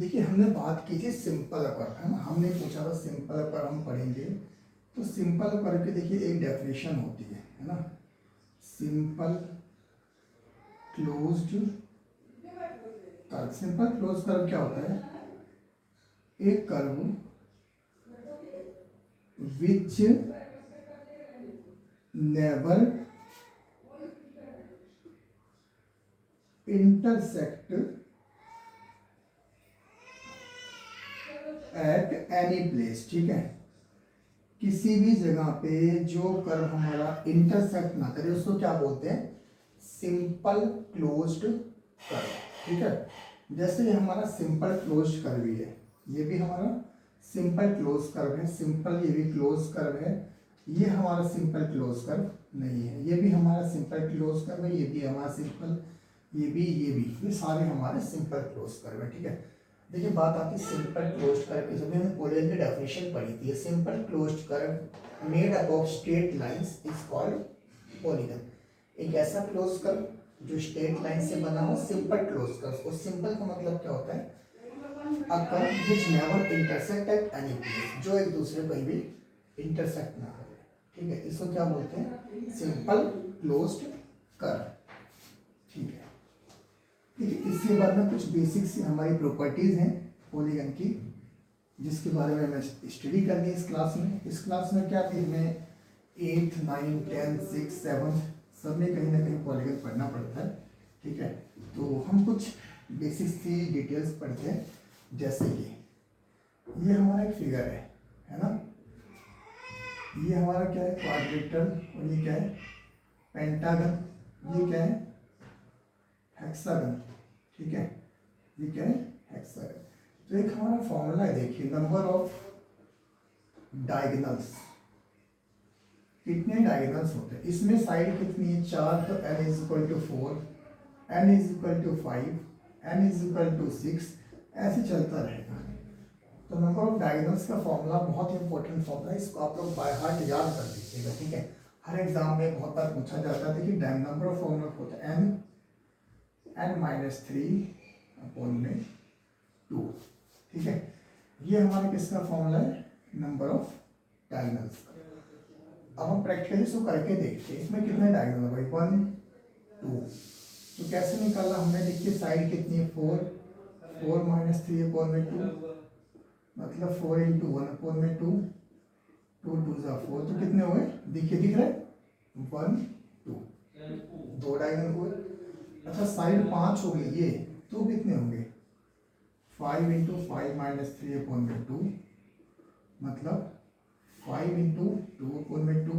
देखिए हमने बात की थी सिंपल अपर, है ना। हमने पूछा था सिंपल अपर हम पढ़ेंगे, तो सिंपल अपर की देखिए एक डेफिनेशन होती है ना। Simple closed curve. Simple close curve क्या होता है? एक curve which never intersect at any place, ठीक है। किसी भी जगह पे जो कर्व हमारा इंटरसेक्ट ना करे उसको क्या बोलते हैं? सिंपल क्लोज्ड कर्व, ठीक है। जैसे ये हमारा सिंपल क्लोज्ड कर्व ही है, ये भी हमारा सिंपल क्लोज कर्व है। सिंपल ये भी क्लोज कर्व है। ये हमारा सिंपल क्लोज कर्व नहीं है। ये भी हमारा सिंपल क्लोज कर्व है, ये भी हमारा सिंपल, ये भी, ये सारे हमारे सिंपल क्लोज कर्व है, ठीक है। देखिए बात आती है सिंपल क्लोज्ड कर्व की। जब हमने पॉलीगन की डेफिनेशन पढ़ी थी, simple closed curve made up of straight lines is called polygon. एक ऐसा क्लोज कर्व जो स्ट्रेट लाइन से बना हो, सिंपल क्लोज कर्व। और सिंपल का मतलब क्या होता है? A curve which never intersect at any place, जो एक दूसरे को कहीं भी इंटरसेक्ट ना करे, ठीक है। इसको क्या बोलते हैं? सिंपल क्लोज्ड कर्व, ठीक है। इसके बाद में कुछ बेसिक्स हमारी प्रॉपर्टीज हैं पॉलीगन की, जिसके बारे में हमें स्टडी करनी है इस क्लास में। इस क्लास में क्या थी, हमें 8th 9th 10th 6th 7th सब में कहीं ना कहीं पॉलीगन पढ़ना पड़ता है, ठीक है। तो हम कुछ बेसिक्स की डिटेल्स पढ़ते हैं। जैसे कि ये हमारा एक फिगर है ना। ये हमारा क्या है? क्वाड्रेटर। और ये क्या है? पेंटागन। ये क्या है? हेक्सागन, ठीक है। ये क्या है? हेक्सागन। तो एक हमारा फॉर्मूला है, देखिए, नंबर ऑफ डायगोनल्स। कितने डायगोनल्स होते हैं इसमें? साइड कितनी है? 4, तो n is equal to 4, n is equal to 5, n is equal to 6, ऐसे चलता रहेगा। तो नंबर ऑफ डायगोनल्स का फॉर्मूला बहुत इंपॉर्टेंट फॉर्मूला है, इसको आप लोग बाय हार्ट याद कर लीजिएगा, ठीक है। हर एग्जाम में बहुत बार पूछा जाता है। देखिए नंबर ऑफ फॉर्मूला होता है n-3/2, ठीक है। ये हमारा किसका फॉर्मूला है? नंबर ऑफ डायगोनल्स का। अब हम प्रैक्टिकली इसको करके देखते हैं। इसमें कितने डायगोनल है भाई? 1 2। तो कैसे निकाला हमने? देखिए साइड कितनी है? 4, 4 - 3/2, मतलब 4 × 1/2, 2 2 × 4, तो कितने हुए? देखिए, दिख रहा है? 1 2, 2 डायगोनल हुए। अच्छा साइड 5 हो गई ये, तो कितने होंगे? 5 × 5 - 3/2, मतलब 5 × 2/2,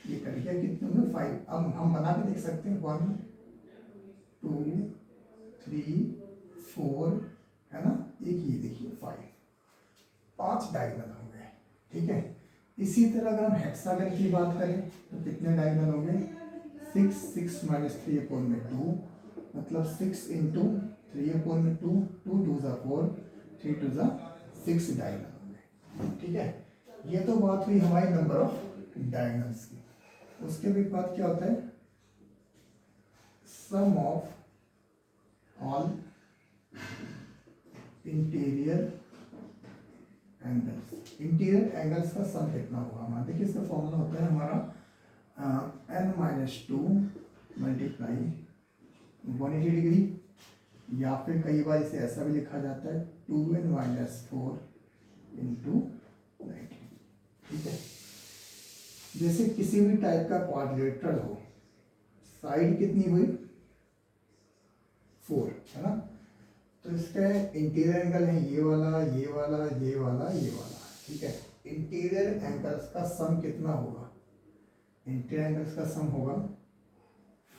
ये कर गया। कितने होंगे? 5। अब हम बना के देख सकते हैं, 1 2 3 4, है ना। एक ये देखिए 5 डायगोनल हो गए, ठीक है। इसी तरह अगर हम हेक्सागन की बात करें तो कितने डायगोनल हो गए? 6 6 - 3/2, मतलब 6 × 3/2, 2 2 × 4, 3 2 × 6 डायगोनल हो गए, ठीक है। ये तो बात हुई हमारी नंबर ऑफ डायगोनल्स की। उसके भी बाद क्या होता है? Sum of all interior angles. Interior angles का सम कितना होगा हमारा? देखिए इसका फॉर्मूला होता है हमारा n-2 × 180 डिग्री, या फिर कई बार इसे ऐसा भी लिखा जाता है 2n - 4 × 90, ठीक है। जैसे किसी भी टाइप का क्वाड्रिलेटरल हो, साइड कितनी हुई? 4, है ना। तो इसका इंटीरियर एंगल है ये वाला, ये वाला, ये वाला, ये वाला, ठीक है। इंटीरियर एंगल्स का सम कितना होगा? इंटीरियर एंगल्स का सम होगा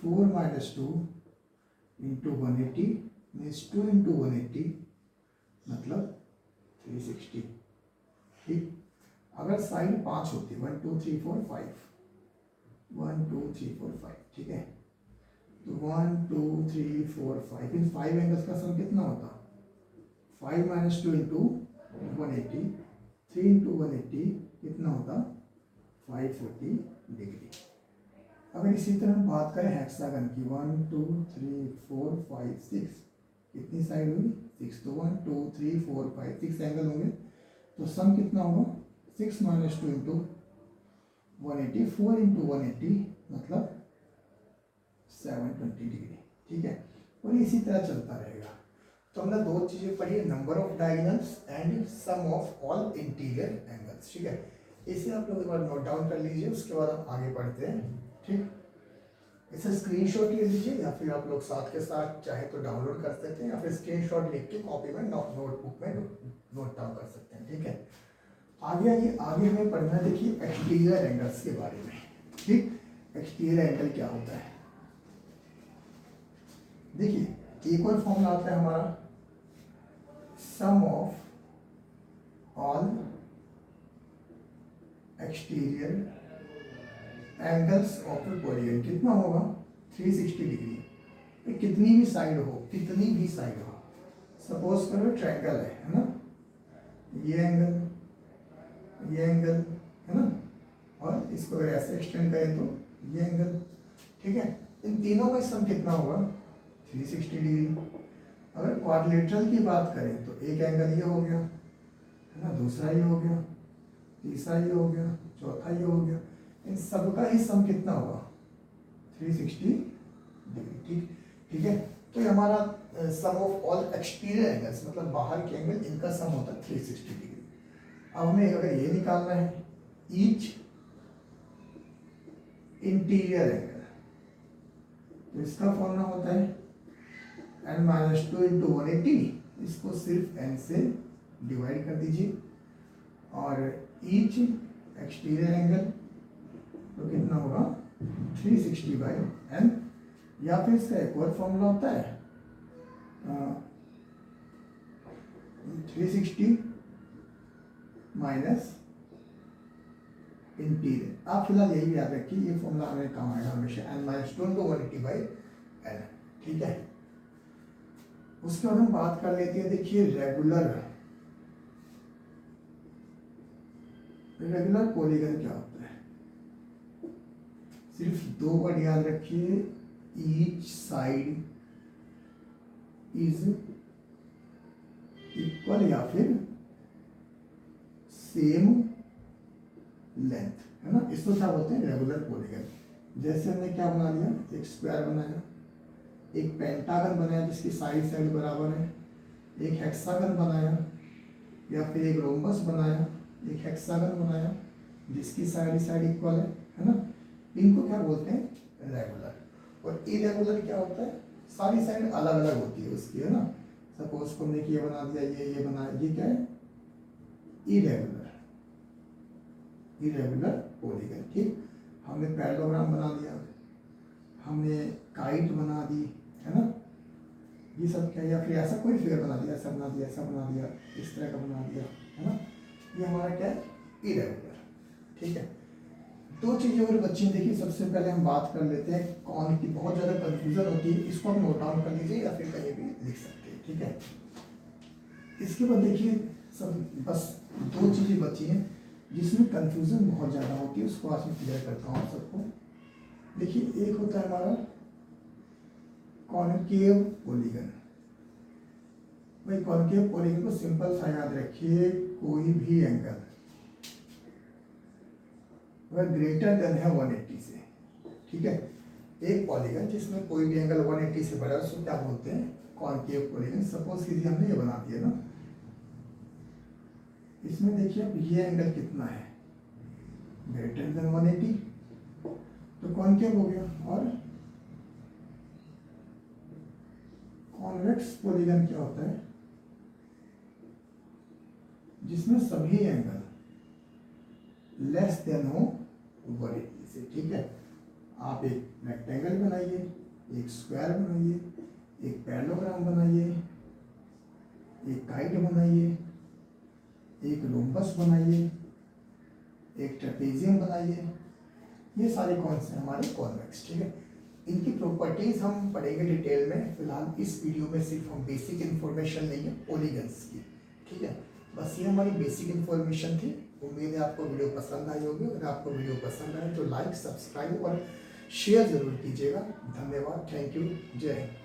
4 - 2 × 180, मीन्स 2 × 180, मतलब 360, ठीक। अगर साइड 5 होती, 1 2 3 4 5, 1 2 3 4 5, ठीक है। तो 1 2 3 4 5, इन 5 एंगल्स का सम कितना होता? 5 - 2 × 180, 3 × 180 कितना होता? 540 डिग्री। अगर इसी तरह हम बात करें हेक्सागन की, 1 2 3 4 5 6, कितनी साइड हुई 6, तो 1 2 3 4 5 6 एंगल होंगे, तो सम कितना होगा 6 माइनस 2 इंटू 180, 4 इंटू 180 मतलब 720 डिग्री, ठीक है। और इसी तरह चलता रहेगा। तो हमने दो चीज़ें पढ़ी है, number of diagonals and sum of all interior angles, ठीक है। इसे आप लोग एक बार नोट डाउन कर लीजिए, उसके बाद हम आगे बढ़ते हैं, ठीक। इसे स्क्रीनशॉट ले लीजिए या फिर आप लोग साथ के साथ चाहे तो डाउनलोड कर सकते हैं या फिर स्क्रीनशॉट लिख के कॉपी में नोटबुक में नोट डाउन कर सकते हैं, ठीक है। आगे आइए, आगे हमें पढ़ना है, देखिए एक्सटीरियर एंगल्स के बारे में, ठीक। एक्सटीरियर एंगल क्या होता है, देखिए एक और फॉर्मूला आता है हमारा, sum of all exterior angles of a polygon कितना होगा 360 डिग्री। कितनी भी साइड हो, कितनी भी साइड हो, सपोज करो ट्रायंगल है ना, ये एंगल है ना, और इसको अगर ऐसे एक्सटेंड करें तो ये एंगल, ठीक है। इन तीनों का सम कितना होगा 360 डिग्री। अगर क्वाड्रिलेटरल की बात करें तो एक एंगल ये हो गया है ना, दूसरा ये हो गया, तीसरा ये हो गया, चौथा ये हो गया, इन सबका ही सम कितना होगा 360 डिग्री, ठीक है। तो ये हमारा sum of all exterior angles मतलब बाहर के एंगल, इनका सम होता है 360 डिग्री। अब हमें अगर ये निकालना है ईच इंटीरियर एंगल, तो इसका फॉर्मूला होता है n माइनस 2 इंटू 180, इसको सिर्फ n से डिवाइड कर दीजिए, और ईच एक्सटीरियर एंगल तो कितना होगा 360 बाई n, या फिर इसका एक और फॉर्मूला होता है 360 माइनस इंटीरियर। आप फिलहाल यही याद रखिए, ये फॉर्मूला हमें काम आएगा हमेशा, n minus 2 into 180 by n, ठीक है। उसके बाद हम बात कर लेते हैं, देखिए रेगुलर पॉलीगन क्या होता है, सिर्फ दो वर्ड याद रखिए, ईच साइड इज इक्वल या फिर सेम लेंथ, है ना, इसको क्या बोलते हैं रेगुलर पॉलीगन। जैसे हमने क्या बना लिया, एक स्क्वायर बनाया, एक पेंटागन बनाया जिसकी साइड बराबर है, एक हेक्सागन बनाया, या फिर एक रोम्बस बनाया, एक हेक्सागन बनाया जिसकी साइड इक्वल है ना, इनको क्या बोलते हैं रेगुलर। और इरेगुलर क्या होता है, सारी साइड अलग अलग होती है उसकी, है ना। सपोज को हमने ये बना दिया, ये बनाया, ये क्या है इरेगुलर पॉलीगन, ठीक। हमने पैरेललोग्राम बना दिया, हमने काइट बना दी, है ना, ये सब क्या, या फिर ऐसा कोई फिगर बना दिया, ऐसा बना दिया, ऐसा बना दिया, इस तरह का बना दिया, है ना, ये हमारा क्या है इरेगुलर, ठीक है। दो चीज़ें और बच्ची देखिए, सबसे पहले हम बात कर लेते हैं कौन की, बहुत ज़्यादा कंफ्यूजन होती है, इसको आप नोट डाउन कर लीजिए या फिर कहीं भी लिख सकते हैं, ठीक है। इसके बाद देखिए सब बस दो चीज़ें बची हैं जिसमें कंफ्यूजन बहुत ज़्यादा होती है, उसको आज मैं क्लियर करता हूँ सबको। देखिए एक होता है हमारा कॉनकेव पॉलीगन। भाई कॉनकेव पॉलीगन को सिंपल सा याद रखिए, कोई भी एंगल वह ग्रेटर देन है 180 से, ठीक है। एक पॉलीगन जिसमें कोई भी एंगल 180 से बड़ा है उसको क्या बोलते हैं कॉनकेव पॉलीगन। सपोज कीजिए हमने ये बना दिया ना, इसमें देखिए अब ये एंगल कितना है ग्रेटर देन 180, तो कॉनकेव हो गया। और कॉन्वेक्स पॉलीगन क्या होता है, जिसमें सभी एंगल लेस देन हो 180 से, ठीक है। आप एक रेक्टेंगल बनाइए, एक स्क्वायर बनाइए, एक पैरेललोग्राम बनाइए, एक काइट बनाइए, एक रोम्बस बनाइए, एक ट्रेपेजियम बनाइए, ये सारे कौन से हमारे कॉन्वेक्स, ठीक है। इनकी प्रॉपर्टीज हम पढ़ेंगे डिटेल में, फिलहाल इस वीडियो में सिर्फ हम बेसिक इन्फॉर्मेशन लेंगे पॉलीगन्स की, ठीक है। बस ये हमारी बेसिक इन्फॉर्मेशन थी। उम्मीद है आपको वीडियो पसंद आई होगी। अगर आपको वीडियो पसंद आए तो लाइक, सब्सक्राइब और शेयर जरूर कीजिएगा। धन्यवाद, थैंक यू, जय हिंद।